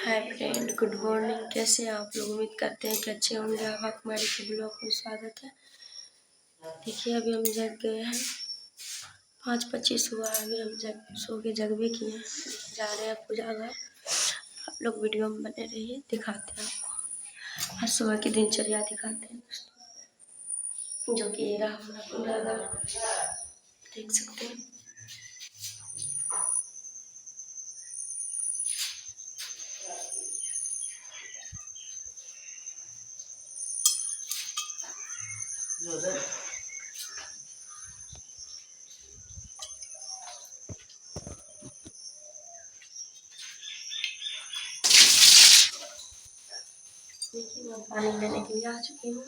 Hi friend, good morning. कैसे हैं आप लोग? उम्मीद करते हैं कि अच्छे होंगे। आप हमारे के ब्लॉग में स्वागत है। देखिए, अभी हम जग गए हैं, 5:25 हुआ है। अभी हम सो के जग भी किए हैं। जा रहे हैं पूजा घर। आप लोग वीडियो में बने रहिए, दिखाते हैं आपको हर सुबह की दिनचर्या दिखाते हैं दोस्तों। जो कि ये रहा हमारा पूरा घर, देख सकते हैं। देखिए, मैं पानी लेने के लिए आ चुकी हूँ।